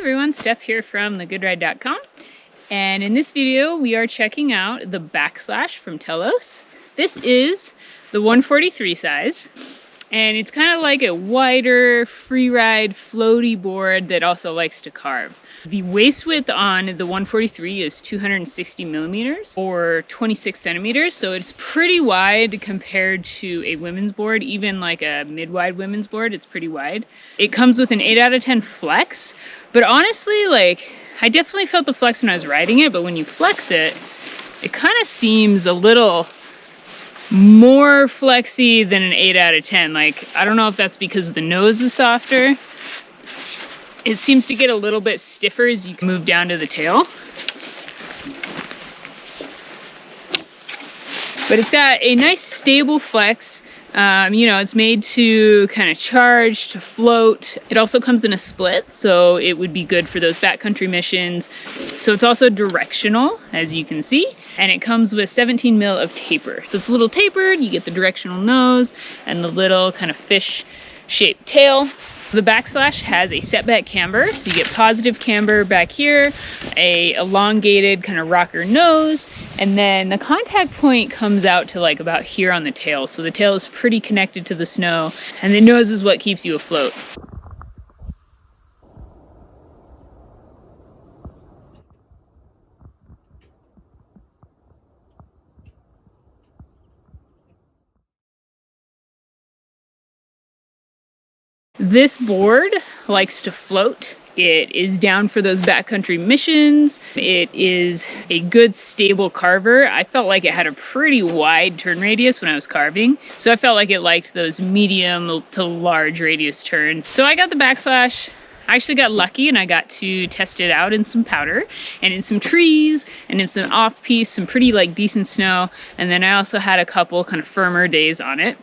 everyone, Steph here from thegoodride.com, and in this video we are checking out the Backslash from Telos. This is the 143 size, and it's kind of like a wider freeride floaty board that also likes to carve. The waist width on the 143 is 260 millimeters or 26 centimeters, so it's pretty wide compared to a women's board. Even like a mid-wide women's board, it's pretty wide. It comes with an 8 out of 10 flex, but honestly, like, I definitely felt the flex when I was riding it, but when you flex it, it kind of seems a little more flexy than an 8 out of 10. Like, I don't know if that's because the nose is softer. It seems to get a little bit stiffer as you move down to the tail. But it's got a nice stable flex. You know, it's made to kind of charge, to float. It also comes in a split, so it would be good for those backcountry missions. So it's also directional, as you can see, and it comes with 17 mil of taper. So it's a little tapered, you get the directional nose and the little kind of fish-shaped tail. The Backslash has a setback camber, so you get positive camber back here, a elongated kind of rocker nose, and then the contact point comes out to like about here on the tail. So the tail is pretty connected to the snow, and the nose is what keeps you afloat. This board likes to float. It is down for those backcountry missions. It is a good stable carver. I felt like it had a pretty wide turn radius when I was carving, so I felt like it liked those medium to large radius turns. So I got the Backslash. I actually got lucky and I got to test it out in some powder and in some trees and in some off-piste, some pretty like decent snow. And then I also had a couple kind of firmer days on it.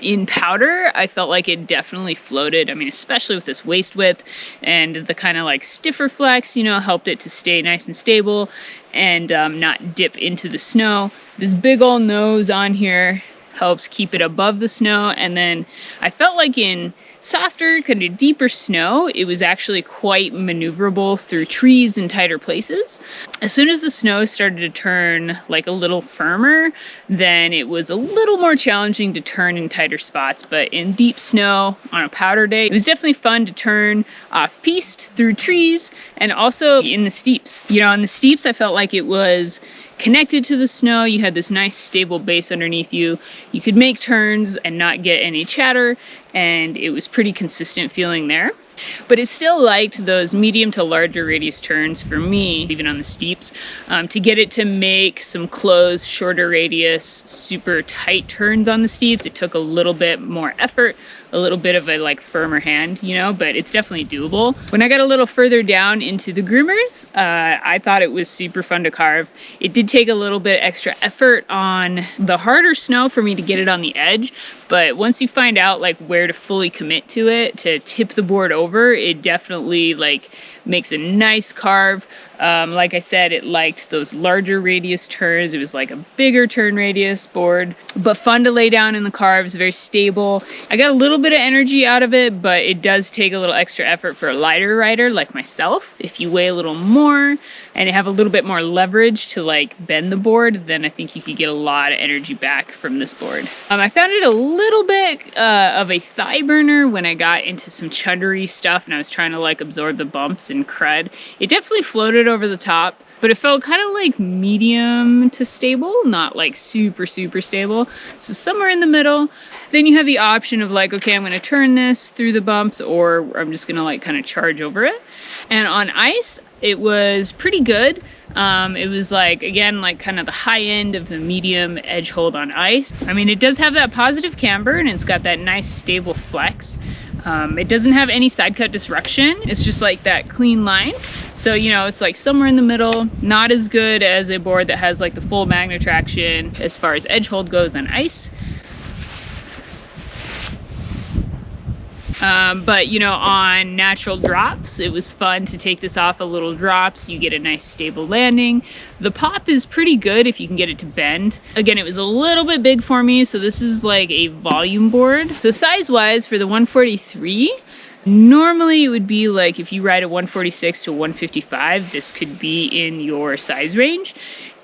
In powder, I felt like it definitely floated. I mean, especially with this waist width and the kind of like stiffer flex, you know, helped it to stay nice and stable and not dip into the snow. This big old nose on here helps keep it above the snow. And then I felt like in softer, kind of deeper snow, it was actually quite maneuverable through trees and tighter places. As soon as the snow started to turn like a little firmer, then it was a little more challenging to turn in tighter spots. But in deep snow on a powder day, it was definitely fun to turn off piste through trees and also in the steeps. You know, on the steeps, I felt like it was connected to the snow. You had this nice stable base underneath you. You could make turns and not get any chatter, and it was pretty consistent feeling there. But it still liked those medium to larger radius turns for me, even on the steeps, to get it to make some closed, shorter radius, super tight turns on the steeps. It took a little bit more effort, a little bit of a like firmer hand, you know, but it's definitely doable. When I got a little further down into the Groomers, I thought it was super fun to carve. It did take a little bit extra effort on the harder snow for me to get it on the edge, but once you find out like where to fully commit to it, to tip the board over, it definitely like makes a nice carve. Like I said, it liked those larger radius turns. It was like a bigger turn radius board, but fun to lay down in the carves, very stable. I got a little bit of energy out of it, but it does take a little extra effort for a lighter rider like myself. If you weigh a little more and have a little bit more leverage to like bend the board, then I think you could get a lot of energy back from this board. I found it a little bit of a thigh burner when I got into some chuddery stuff and I was trying to like absorb the bumps and crud. It definitely floated over the top, but it felt kind of like medium to stable, not like super stable. So somewhere in the middle. Then you have the option of like, okay, I'm going to turn this through the bumps, or I'm just going to like kind of charge over it. And on ice, it was pretty good. It was like, again, like kind of the high end of the medium edge hold on ice. I mean, it does have that positive camber and it's got that nice stable flex. It doesn't have any side cut disruption. It's just like that clean line. So, you know, it's like somewhere in the middle, not as good as a board that has like the full magnet traction as far as edge hold goes on ice. But you know, on natural drops, it was fun to take this off a little drops. You get a nice stable landing. The pop is pretty good if you can get it to bend. Again, it was a little bit big for me, so this is like a volume board. So size wise for the 143, Normally it would be like if you ride a 146 to 155, this could be in your size range.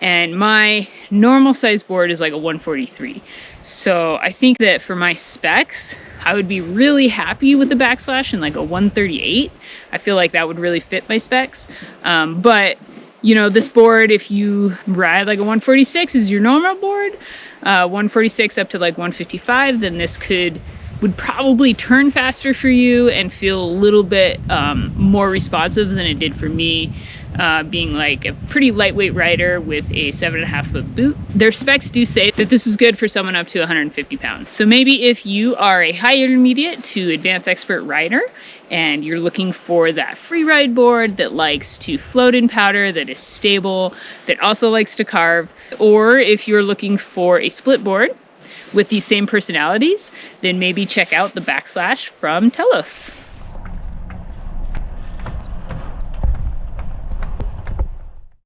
And my normal size board is like a 143. So I think that for my specs, I would be really happy with the backslash in like a 138. I feel like that would really fit my specs. But you know, this board, if you ride like a 146 is your normal board, 146 up to like 155, then this would probably turn faster for you and feel a little bit more responsive than it did for me, being like a pretty lightweight rider with a 7.5 foot boot. Their specs do say that this is good for someone up to 150 pounds. So maybe if you are a high intermediate to advanced expert rider and you're looking for that free ride board that likes to float in powder, that is stable, that also likes to carve, or if you're looking for a split board with these same personalities, then maybe check out the backslash from Telos.